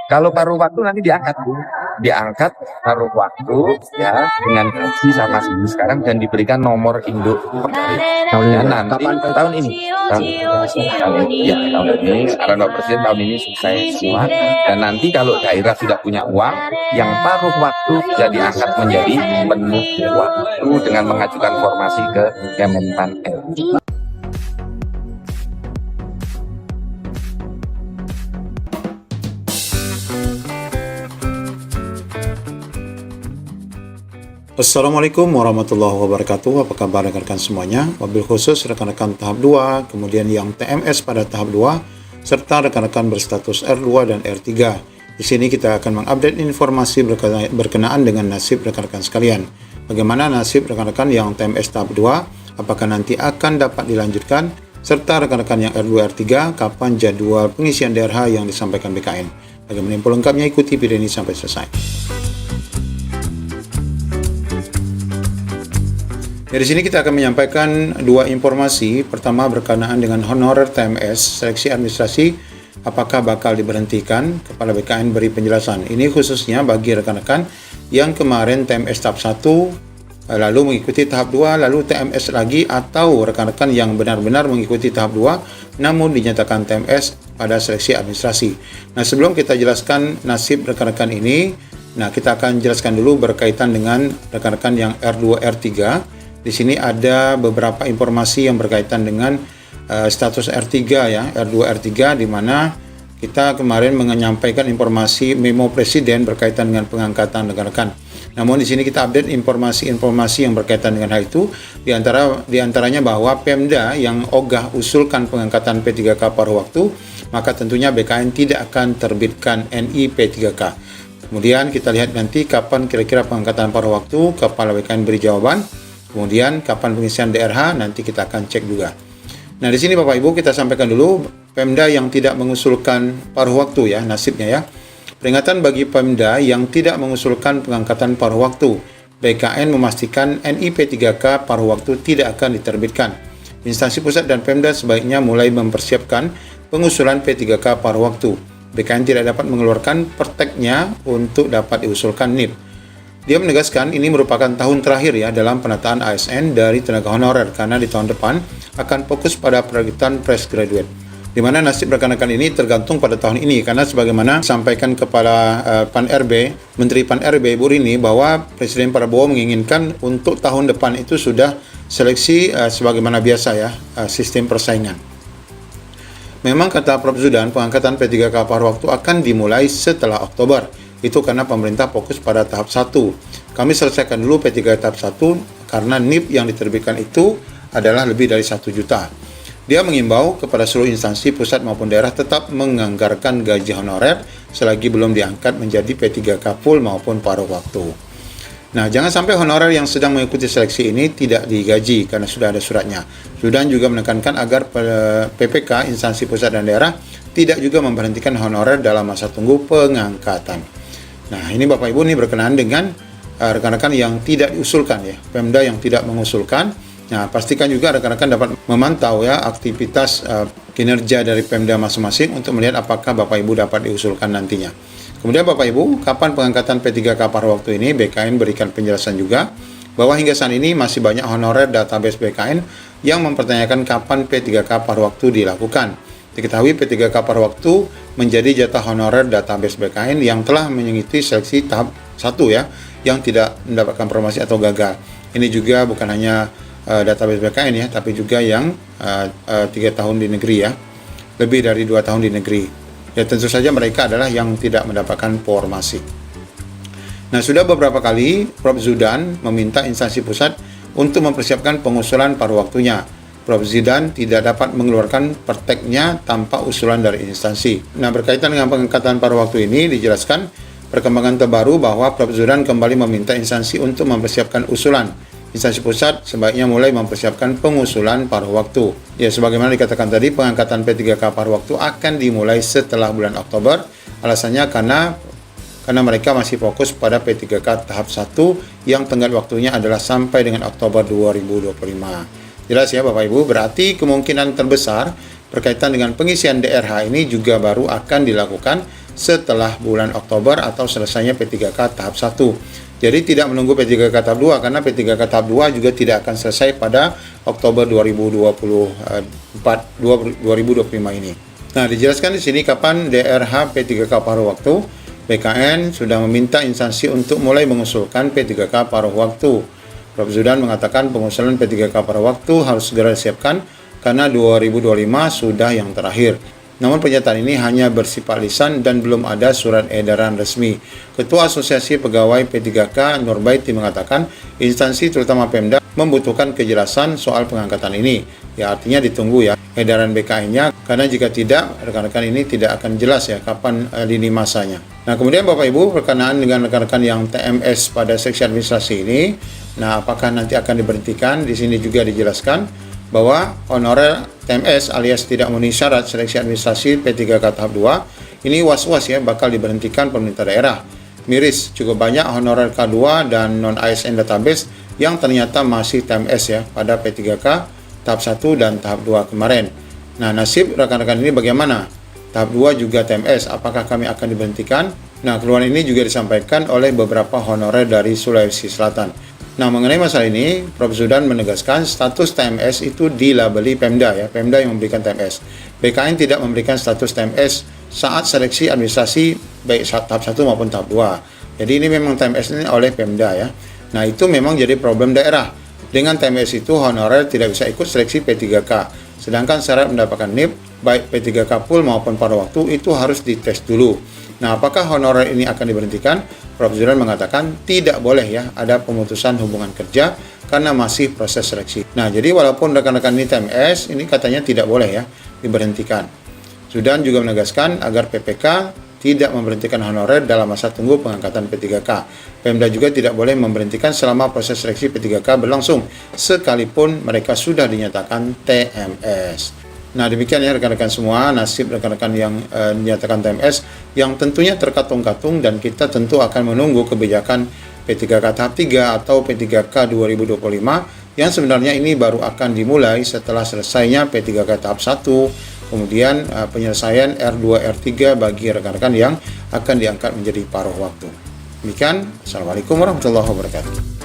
Kalau paruh waktu nanti diangkat, Bu. Diangkat paruh waktu ya dengan gaji sama sekarang dan diberikan nomor induk kembali. Ya, nanti tahun ini. Tahun ini Bapak Presiden tahun ini selesai semua. Dan nanti kalau daerah sudah punya uang, yang paruh waktu bisa diangkat menjadi penuh waktu dengan mengajukan formasi ke Kemenpan RI. Assalamualaikum warahmatullahi wabarakatuh. Apa kabar rekan-rekan semuanya? Wabil khusus rekan-rekan tahap 2, kemudian yang TMS pada tahap 2, serta rekan-rekan berstatus R2 dan R3. Di sini kita akan mengupdate informasi berkenaan dengan nasib rekan-rekan sekalian. Bagaimana nasib rekan-rekan yang TMS tahap 2, apakah nanti akan dapat dilanjutkan, serta rekan-rekan yang R2, R3, kapan jadwal pengisian DRH yang disampaikan BKN. Bagaimana info lengkapnya, ikuti video ini sampai selesai. Dari sini kita akan menyampaikan dua informasi. Pertama berkenaan dengan honorer TMS, seleksi administrasi, apakah bakal diberhentikan? Kepala BKN beri penjelasan. Ini khususnya bagi rekan-rekan yang kemarin TMS tahap 1, lalu mengikuti tahap 2, lalu TMS lagi, atau rekan-rekan yang benar-benar mengikuti tahap 2, namun dinyatakan TMS pada seleksi administrasi. Nah, sebelum kita jelaskan nasib rekan-rekan ini, kita akan jelaskan dulu berkaitan dengan rekan-rekan yang R2, R3. Di sini ada beberapa informasi yang berkaitan dengan status R3 ya, R2, R3, di mana kita kemarin menyampaikan informasi memo presiden berkaitan dengan pengangkatan rekan-rekan. Namun di sini kita update informasi-informasi yang berkaitan dengan hal itu, di antaranya bahwa Pemda yang ogah usulkan pengangkatan P3K paruh waktu, maka tentunya BKN tidak akan terbitkan NI P3K. Kemudian kita lihat nanti kapan kira-kira pengangkatan paruh waktu, Kepala BKN beri jawaban. Kemudian kapan pengisian DRH nanti kita akan cek juga. Nah, di sini Bapak Ibu kita sampaikan dulu Pemda yang tidak mengusulkan paruh waktu ya, nasibnya ya. Peringatan bagi Pemda yang tidak mengusulkan pengangkatan paruh waktu. BKN memastikan NIP 3K paruh waktu tidak akan diterbitkan. Instansi pusat dan Pemda sebaiknya mulai mempersiapkan pengusulan P3K paruh waktu. BKN tidak dapat mengeluarkan perteknya untuk dapat diusulkan NIP. Dia menegaskan ini merupakan tahun terakhir ya dalam penataan ASN dari tenaga honorer, karena di tahun depan akan fokus pada penerbitan fresh graduate. Di mana nasib rekan-rekan ini tergantung pada tahun ini, karena sebagaimana disampaikan Kepala Pan-RB, Menteri Pan-RB Bu Rini, bahwa Presiden Prabowo menginginkan untuk tahun depan itu sudah seleksi sebagaimana biasa ya, sistem persaingan. Memang kata Prof. Zudan, pengangkatan P3K paruh waktu akan dimulai setelah Oktober. Itu karena pemerintah fokus pada tahap 1. Kami selesaikan dulu P3 tahap 1 karena NIP yang diterbitkan itu adalah lebih dari 1 juta. Dia mengimbau kepada seluruh instansi pusat maupun daerah tetap menganggarkan gaji honorer selagi belum diangkat menjadi P3K full maupun paruh waktu. Nah, jangan sampai honorer yang sedang mengikuti seleksi ini tidak digaji karena sudah ada suratnya. Zudan juga menekankan agar PPK, instansi pusat dan daerah, tidak juga memberhentikan honorer dalam masa tunggu pengangkatan. Nah, ini Bapak Ibu, ini berkenaan dengan rekan-rekan yang tidak diusulkan ya, Pemda yang tidak mengusulkan. Nah, pastikan juga rekan-rekan dapat memantau ya aktivitas kinerja dari Pemda masing-masing untuk melihat apakah Bapak Ibu dapat diusulkan nantinya. Kemudian Bapak Ibu, kapan pengangkatan P3K paruh waktu ini, BKN berikan penjelasan juga bahwa hingga saat ini masih banyak honorer database BKN yang mempertanyakan kapan P3K paruh waktu dilakukan. Diketahui P3K paruh waktu menjadi jatah honorer database BKN yang telah mengikuti seleksi tahap 1 ya, yang tidak mendapatkan promosi atau gagal. Ini juga bukan hanya database BKN ya, tapi juga yang 3 tahun di negeri ya, lebih dari 2 tahun di negeri. Ya, tentu saja mereka adalah yang tidak mendapatkan formasi. Nah, sudah beberapa kali Prof. Zudan meminta instansi pusat untuk mempersiapkan pengusulan paruh waktunya. Prof. Zudan tidak dapat mengeluarkan perteknya tanpa usulan dari instansi. Nah, berkaitan dengan pengangkatan paruh waktu ini dijelaskan perkembangan terbaru bahwa Prof. Zudan kembali meminta instansi untuk mempersiapkan usulan. Instansi pusat sebaiknya mulai mempersiapkan pengusulan paruh waktu. Ya, sebagaimana dikatakan tadi, pengangkatan P3K paruh waktu akan dimulai setelah bulan Oktober. Alasannya karena mereka masih fokus pada P3K tahap 1 yang tenggat waktunya adalah sampai dengan Oktober 2025. Jelas ya Bapak Ibu, berarti kemungkinan terbesar berkaitan dengan pengisian DRH ini juga baru akan dilakukan setelah bulan Oktober atau selesainya P3K tahap 1. Jadi tidak menunggu P3K tahap 2 karena P3K tahap 2 juga tidak akan selesai pada Oktober 2025 ini. Nah, dijelaskan di sini kapan DRH P3K paruh waktu. BKN sudah meminta instansi untuk mulai mengusulkan P3K paruh waktu. Prof. Zudan mengatakan pengusulan P3K paruh waktu harus segera disiapkan karena 2025 sudah yang terakhir. Namun pernyataan ini hanya bersifat lisan dan belum ada surat edaran resmi. Ketua Asosiasi Pegawai P3K Nurbaiti mengatakan instansi terutama Pemda membutuhkan kejelasan soal pengangkatan ini. Ya, artinya ditunggu ya edaran BKN-nya, karena jika tidak, rekan-rekan ini tidak akan jelas ya kapan lini masanya. Nah, kemudian Bapak Ibu, berkenaan dengan rekan-rekan yang TMS pada seksi administrasi ini, nah apakah nanti akan diberhentikan? Di sini juga dijelaskan bahwa honorer TMS alias tidak memenuhi syarat seleksi administrasi P3K tahap 2 ini was-was ya bakal diberhentikan pemerintah daerah. Miris, cukup banyak honorer K2 dan non-ASN database yang ternyata masih TMS ya pada P3K tahap 1 dan tahap 2 kemarin. Nah, nasib rekan-rekan ini bagaimana? Tahap 2 juga TMS, apakah kami akan diberhentikan? Nah, keluhan ini juga disampaikan oleh beberapa honorer dari Sulawesi Selatan. Nah, mengenai masalah ini, Prof. Zudan menegaskan status TMS itu dilabeli Pemda ya, Pemda yang memberikan TMS. BKN tidak memberikan status TMS saat seleksi administrasi baik tahap 1 maupun tahap 2. Jadi ini memang TMS ini oleh Pemda ya. Nah, itu memang jadi problem daerah. Dengan TMS itu honorer tidak bisa ikut seleksi P3K. Sedangkan syarat mendapatkan NIP baik P3K full maupun paruh waktu itu harus dites dulu. Nah, apakah honorer ini akan diberhentikan? Prof. Zudan mengatakan tidak boleh ya ada pemutusan hubungan kerja karena masih proses seleksi. Nah, jadi walaupun rekan-rekan ini TMS, ini katanya tidak boleh ya diberhentikan. Zudan juga menegaskan agar PPK tidak memberhentikan honorer dalam masa tunggu pengangkatan P3K. Pemda juga tidak boleh memberhentikan selama proses seleksi P3K berlangsung, sekalipun mereka sudah dinyatakan TMS. Nah, demikian ya rekan-rekan semua, nasib rekan-rekan yang dinyatakan TMS yang tentunya terkatung-katung, dan kita tentu akan menunggu kebijakan P3K tahap 3 atau P3K 2025 yang sebenarnya ini baru akan dimulai setelah selesainya P3K tahap 1, kemudian penyelesaian R2 R3 bagi rekan-rekan yang akan diangkat menjadi paruh waktu. Demikian, Assalamualaikum warahmatullahi wabarakatuh.